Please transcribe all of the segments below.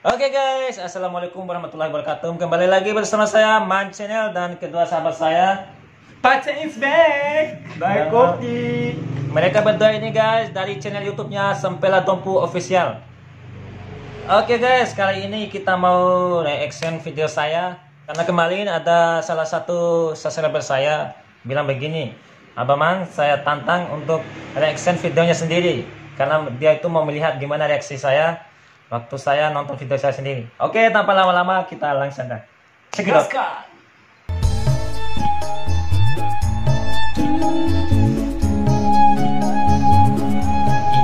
Oke guys, assalamualaikum warahmatullahi wabarakatuh. Kembali lagi bersama saya Man Channel dan kedua sahabat saya Pace is back by Koki. Mereka berdua ini guys dari channel YouTube-nya Sempela Dompu Official. Oke guys, kali ini kita mau reaction video saya karena kemarin ada salah satu subscriber saya bilang begini, Abang Man, saya tantang untuk reaction videonya sendiri karena dia itu mau melihat gimana reaksi saya waktu saya nonton video saya sendiri. Oke, tanpa lama-lama kita langsung dah. Check it out.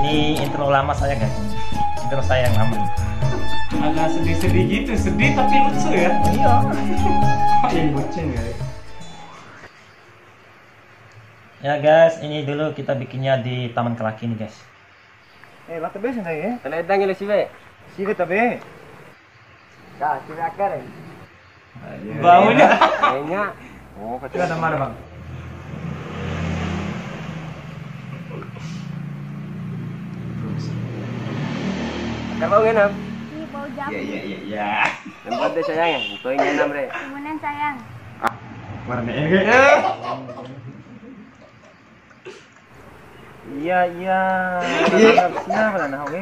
Ini intro lama saya guys. Intro saya yang lama. Agak sedih-sedih gitu, sedih tapi lucu ya. Iya. Yang boceng ya. Ya guys, ini dulu kita bikinnya di Taman Kelaki nih guys. Lah tabe sih ya. Teledang ile sibe. Siapa tabe? Dah, sibe akar. Baunya. Kayaknya. Oh, Itu ada mana, Bang? akar bau ngenam. Ini bau jamu. Iya. Tempat deh sayang ya. Kau yang ngenam re. Kemudian sayang. Warnanya kayak. Iya. Siapa lah nah oke.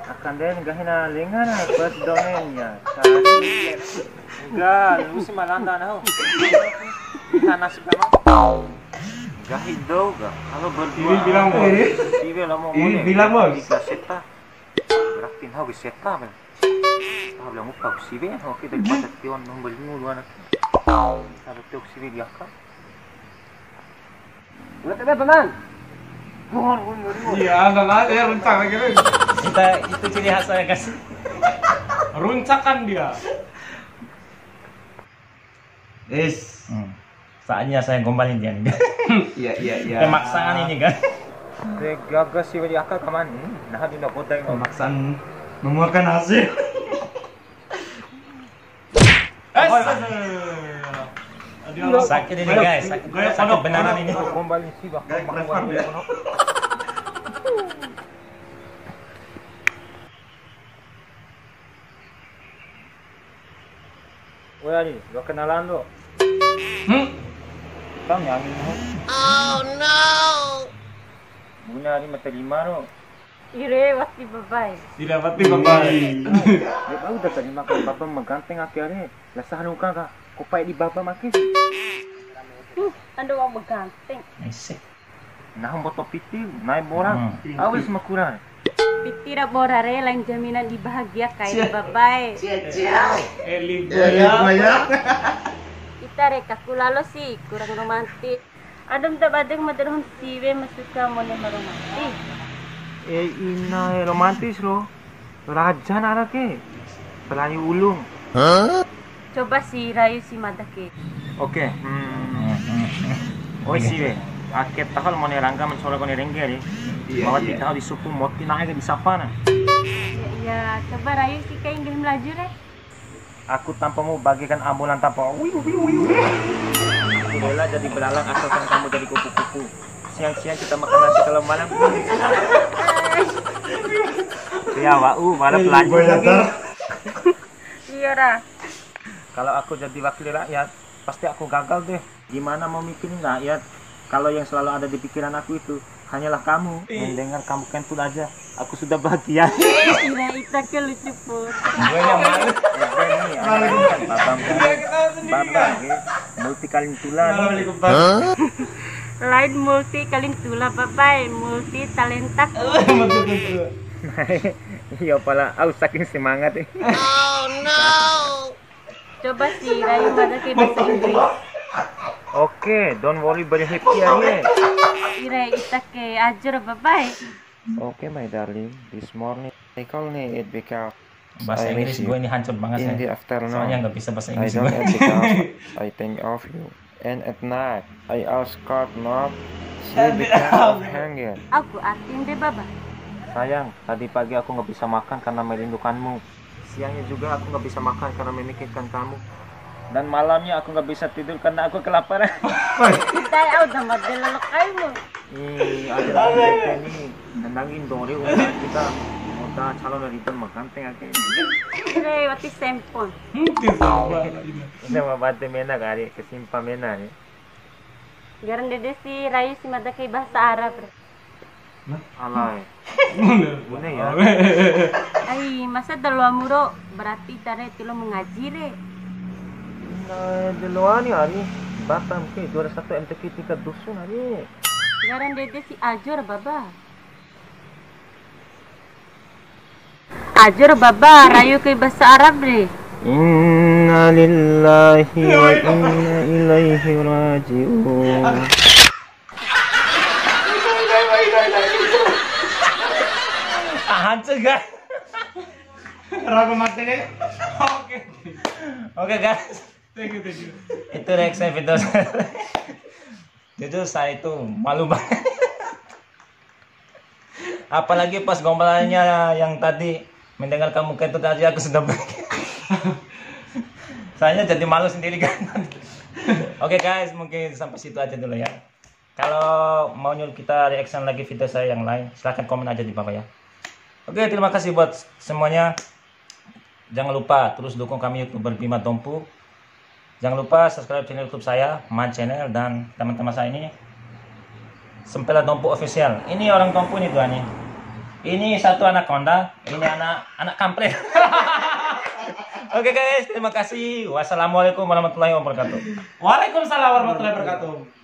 Akan deh gahina lengan pas domennya. Enggak, lu sih malanda nah. Ikan nasi sama. Gahido ga. Kalau berdua. Ini bilang mau. Sibe lah mau. Ini bilang mau. Seta. Beratin hau ge seta ben. Tahu bilang muka sibe oke dari mata tion nombor 5 dua nak. Ada tuh sibe dia kan. Udah tebe teman. Iya, enggak ada ya runcak lagi nih. Kita itu ciri khas saya guys. Runcakan dia. Saatnya saya gombalin dia nih. Iya. Pemaksaan ini kan. Gagas sibe dia kan kaman. Nah di nak bodai Pemaksaan memuahkan hasil. Sakit ini guys, sakit beneran ini. Gombalin sih bak. Woi Ali, lo kenalan lo. Kang yang ini. Oh no. Guna Ali mata lima lo. Ire wati babai. Tidak pati bapak. Ya kau udah terima kalau bapak mengganteng akhirnya. Lasah luka kah? Kupai di bapak makin. Ando mau berganteng. Nice. Nah moto piti, naik borang. Awis makuran. Pitira borare lain jaminan dibahagia kayak babai. Eli banyak. Kita reka kulalo sih kurang romantis. Adem tak badeng maderhon siwe masuka mone romantis. Ina romantis lo. Raja nara ke. Pelani ulung. Coba si Rayu si Madake. Oke. Oh sih, akhir tahun mau nerangga mencolok kau nerengge ni. Bawa di tahun di suku moti naik di sapana. Ya, coba Rayu si kain gini melaju deh. Aku tanpamu bagikan ambulan tanpa. Aku rela jadi belalang asalkan kamu jadi kupu-kupu. Siang-siang kita makan nasi kalau malam. Ya, malah pelaju lagi. Iya dah. Kalau aku jadi wakil rakyat, pasti aku gagal deh. Gimana mau mikirin rakyat kalau yang selalu ada di pikiran aku itu hanyalah kamu. Mendengar kamu kentul aja, aku sudah bahagia. Ira ita ke lucu pun. Gue yang malu. Babang, multi kalin tulan. Lain multi kalin tula babai, multi talenta. Iya pala, aku saking semangat. Coba si Rayu Madake bahasa Inggris. Oke, don't worry, very happy aja. Ira ita ke ajar babai. Okay, my darling, this morning I call it because Bahasa Inggris gue ini hancur banget in the ya. afternoon Soalnya nggak bisa bahasa I Inggris don't gue. eat because I think of you, and at night I ask God not see because of hunger. Aku artiin deh baba. Sayang, tadi pagi aku nggak bisa makan karena merindukanmu. Siangnya juga aku nggak bisa makan karena memikirkan kamu. Dan malamnya aku nggak bisa tidur karena aku kelaparan. Kita ya udah madelok kamu. Ada ini nandangin dong, udah kita mau kita calon ribbon maganteng aja. Re wati sempon. Ini mah bate mena kali kesimpa mena nih. Garan dede si Rayu si mada kay bahasa Arab. Alay. Bener ya. Ay, masa dalawa muro berarti tare tilo mengaji re. Nah, deluan ya nih. Batam ke 21 MTQ tingkat dusun nih. Garan dede si Ajur baba. Ajur baba, Rayu kay bahasa Arab re. Inna lillahi wa inna ilaihi raji'un. Hancur guys. Ragu mati deh. Oke. Oke guys. Thank you. Itu reaksi video saya. Jujur saya itu malu banget. Apalagi pas gombalannya yang tadi mendengar kamu kentut aja aku sudah pergi. Saya jadi malu sendiri kan. Oke guys, mungkin sampai situ aja dulu ya. Kalau mau nyuruh kita reaction lagi video saya yang lain, silahkan komen aja di bawah ya. Oke, terima kasih buat semuanya. Jangan lupa terus dukung kami YouTuber Bima Tompu. Jangan lupa subscribe channel YouTube saya, Man Channel, dan teman-teman saya ini Sempela Tompu Official. Ini orang Tompu nih dua nih. Ini satu anak Honda, ini anak kampret. Oke guys, terima kasih. Wassalamualaikum warahmatullahi wabarakatuh. Waalaikumsalam warahmatullahi wabarakatuh.